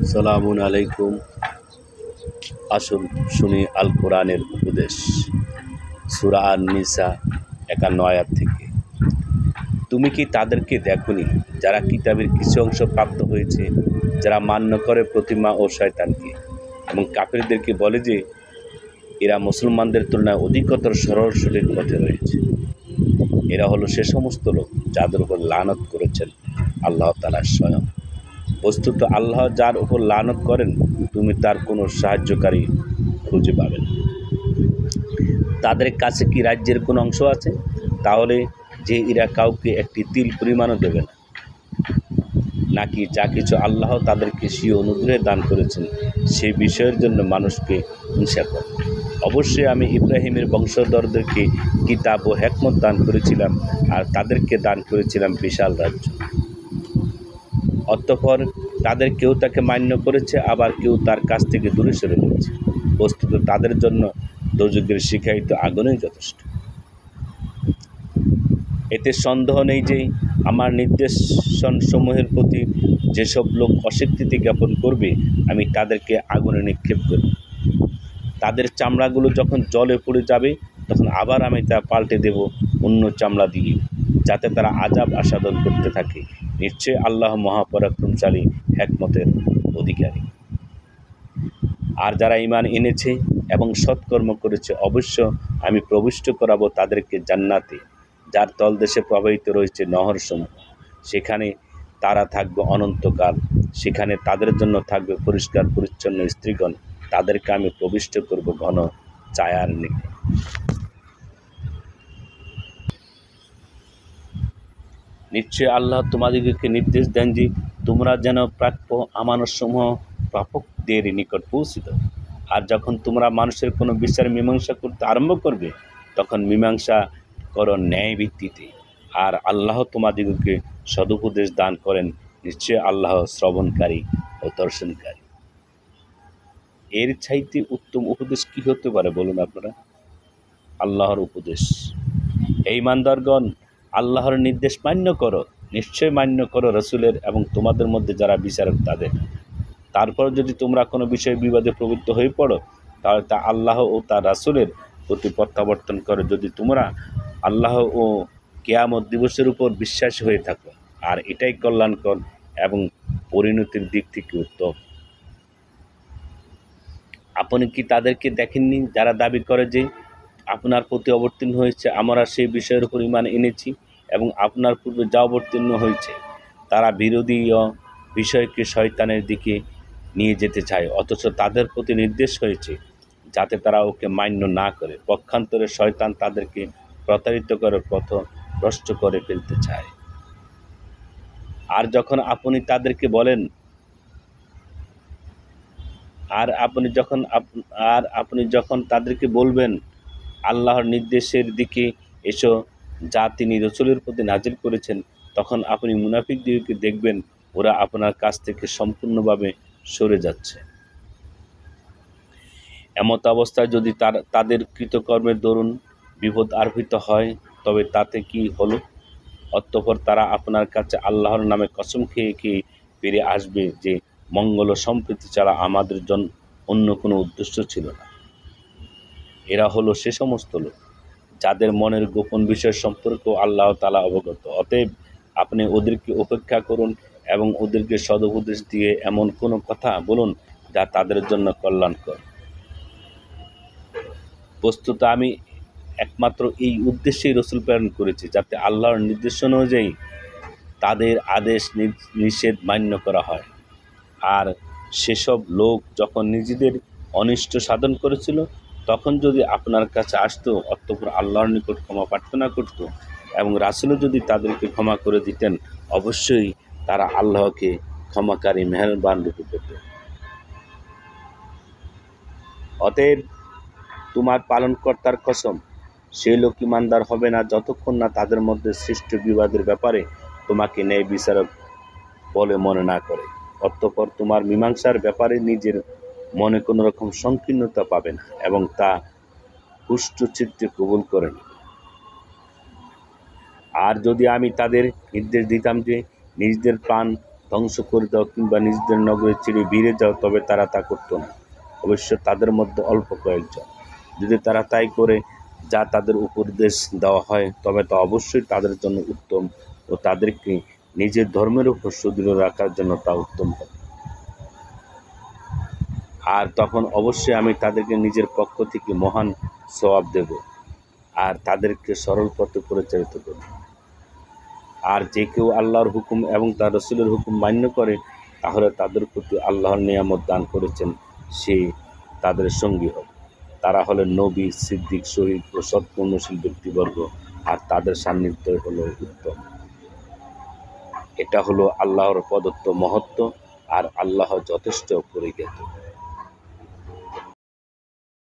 সালামুন আলাইকুম। আসুন শুনি আল কোরআনের উপদেশ। সূরা আন-নিসা ৫১ আয়াত থেকে। তুমি কি তাদেরকে দেখোনি যারা কিতাবের কিছু অংশ প্রাপ্ত হয়েছে, যারা মান্য করে প্রতিমা ও শয়তানকে এবং কাফিরদেরকে বলে যে এরা মুসলমানদের তুলনায় অধিকতর সরল সঠিক পথে রয়েছে। এরা হলো সে সমস্ত লোক যাদের উপর লানত করেছেন আল্লাহ তাআলা স্বয়ং। বস্তুত আল্লাহ যার উপর লানত করেন তুমি তার কোনো সাহায্যকারী খুঁজে পাবে না। তাদের কাছে কি রাজ্যের কোনো অংশ আছে? তাহলে যে এরা কাউকে একটি তিল পরিমাণও দেবে না, নাকি যা কিছু আল্লাহ তাদেরকে স্বীয় অনুগ্রহে দান করেছেন সেই বিষয়ের জন্য মানুষকে হিংসা করে। অবশ্যই আমি ইব্রাহিমের বংশধরদেরকে কিতাব ও হিকমত দান করেছিলাম, আর তাদেরকে দান করেছিলাম বিশাল রাজ্য। অতঃপর তাদের কেউ তাকে মান্য করেছে, আবার কেউ তার কাছ থেকে দূরে সরে গেছে। বস্তুত তাদের জন্য দোজখের শিখায়িত আগুনই যথেষ্ট। এতে সন্দেহ নেই যে আমার নির্দেশনসমূহের প্রতি যেসব লোক অস্বীকৃতি জ্ঞাপন করবে আমি তাদেরকে আগুনে নিক্ষেপ করব। তাদের চামড়াগুলো যখন জলে পড়ে যাবে তখন আবার আমি তা পাল্টে দেব অন্য চামড়া দিয়ে, যাতে তারা আযাব আস্বাদন করতে থাকে। নিশ্চয় আল্লাহ মহাপরাক্রমশালী, হিকমতের অধিকারী। আর যারা ঈমান এনেছে এবং সৎকর্ম করেছে অবশ্য আমি প্রবিষ্ট করাবো তাদেরকে জান্নাতে, যার তলদেশে প্রবাহিত রয়েছে নহরসমূহ। সেখানে তারা থাকবে অনন্তকাল। সেখানে তাদের জন্য থাকবে পরিষ্কার পরিচ্ছন্ন স্ত্রীগণ। তাদেরকে আমি প্রবিষ্ট করব ঘন ছায়ার নিকট। নিশ্চয় আল্লাহ তোমাদিগকে নির্দেশ দেন যে তোমরা যেন প্রাপ্য আমানতসমূহ প্রাপকদের নিকট পৌঁছে দাও। আর যখন তোমরা মানুষের কোনো বিচার মীমাংসা করতে আরম্ভ করবে তখন মীমাংসা করো ন্যায় ভিত্তিতে। আর আল্লাহ তোমাদিগকে সদুপদেশ দান করেন। নিশ্চয় আল্লাহ শ্রবণকারী ও দর্শনকারী। এর চাইতে উত্তম উপদেশ কী হতে পারে বলুন আপনারা? আল্লাহর উপদেশ, হে ঈমানদারগণ, আল্লাহর নির্দেশ মান্য করো, নিশ্চয় মান্য করো রসুলের এবং তোমাদের মধ্যে যারা বিচারক তাদের। তারপর যদি তোমরা কোনো বিষয়ে বিবাদে প্রবৃত্ত হয়ে পড়ো তাহলে তা আল্লাহ ও তার রাসূলের প্রতি প্রত্যাবর্তন করো, যদি তোমরা আল্লাহ ও কিয়ামত দিবসের উপর বিশ্বাসী হয়ে থাকো। আর এটাই কল্যাণকর এবং পরিণতির দিক থেকে উত্তম। আপনি কি তাদেরকে দেখেননি যারা দাবি করে যে আপনার প্রতি অবতীর্ণ হয়েছে আমরা সেই বিষয়ের উপর ঈমান এনেছি এবং আপনার পূর্বে যা অবতীর্ণ হয়েছে? তারা বিরোধী বিষয়কে শয়তানের দিকে নিয়ে যেতে চায়, অথচ তাদের প্রতি নির্দেশ হয়েছে যাতে তারা ওকে মান্য না করে। পক্ষান্তরে শয়তান তাদেরকে প্রতারিত করে পথভ্রষ্ট করে ফেলতে চায়। আর যখন আপনি তাদেরকে বলেন আপনি যখন তাদেরকে বলবেন আল্লাহর নির্দেশের দিকে এসো যা তিনি রসুলের প্রতি নাজিল করেছেন, তখন আপনি মুনাফিকদেরকে দেখবেন ওরা আপনার কাছ থেকে সম্পূর্ণভাবে সরে যাচ্ছে। এমত অবস্থায় যদি তাদের কৃতকর্মের দরুন বিপদ আরোপিত হয় তবে তাতে কি হলো? অতঃপর তারা আপনার কাছে আল্লাহর নামে কসম খেয়ে খেয়ে ফিরে আসবে যে মঙ্গল ও সম্প্রীতি ছাড়া আমাদের জন্য অন্য কোনো উদ্দেশ্য ছিল না। এরা হলো সে সমস্ত লোক যাদের মনের গোপন বিষয় সম্পর্কেও আল্লাহ তাআলা অবগত। অতএব আপনি ওদেরকে উপেক্ষা করুন এবং ওদেরকে সদুপদেশ দিয়ে এমন কোনো কথা বলুন যা তাদের জন্য কল্যাণকর। বস্তুত আমি একমাত্র এই উদ্দেশ্যেই রসুল প্রেরণ করেছি যাতে আল্লাহর নির্দেশ অনুযায়ী তাদের আদেশ নিষেধ মান্য করা হয়। আর সেসব লোক যখন নিজেদের অনিষ্ট সাধন করেছিল তখন যদি আপনার কাছে আসতো, অতঃপর আল্লাহর নিকট ক্ষমা প্রার্থনা করত এবং রাসূলও যদি তাদেরকে ক্ষমা করে দিতেন, অবশ্যই তারা আল্লাহকে ক্ষমাকারী মেহেরবান রূপে পেত। অতএব তোমার পালনকর্তার কসম, সেই লোক ঈমানদার হবে না যতক্ষণ না তাদের মধ্যে সৃষ্ট বিবাদের ব্যাপারে তোমাকে ন্যায় বিচারক বলে মনে না করে। অতঃপর তোমার মীমাংসার ব্যাপারে নিজের মনে কোনো রকম সংকীর্ণতা পাবে না এবং তা পুষ্ট চিত্তে কবুল করে নেবে। আর যদি আমি তাদের নির্দেশ দিতাম যে নিজেদের প্রাণ ধ্বংস করে দাও কিংবা নিজেদের নগরে ছেড়ে ভিড়ে যাও, তবে তারা তা করত না। অবশ্য তাদের মধ্যে অল্প কয়েকজন। যদি তারা তাই করে যা তাদের উপদেশ দেওয়া হয়, তবে তা অবশ্যই তাদের জন্য উত্তম ও তাদেরকে নিজের ধর্মের উপর সুদৃঢ় রাখার জন্য তা উত্তম হবে। আর তখন অবশ্যই আমি তাদেরকে নিজের পক্ষ থেকে মহান সওয়াব দেব আর তাদেরকে সরল পথে পরিচালিত করব। আর যে কেউ আল্লাহর হুকুম এবং তার রসুলের হুকুম মান্য করে, তাহলে তাদের প্রতি আল্লাহর নিয়ামত দান করেছেন, সে তাদের সঙ্গী হবে। তারা হলেন নবী, সিদ্দিক, শহীদ ও সৎকর্মশীল ব্যক্তিবর্গ, আর তাদের সান্নিধ্য হলো উত্তম। এটা হলো আল্লাহর প্রদত্ত মহত্ব, আর আল্লাহ যথেষ্ট পরিজ্ঞাত।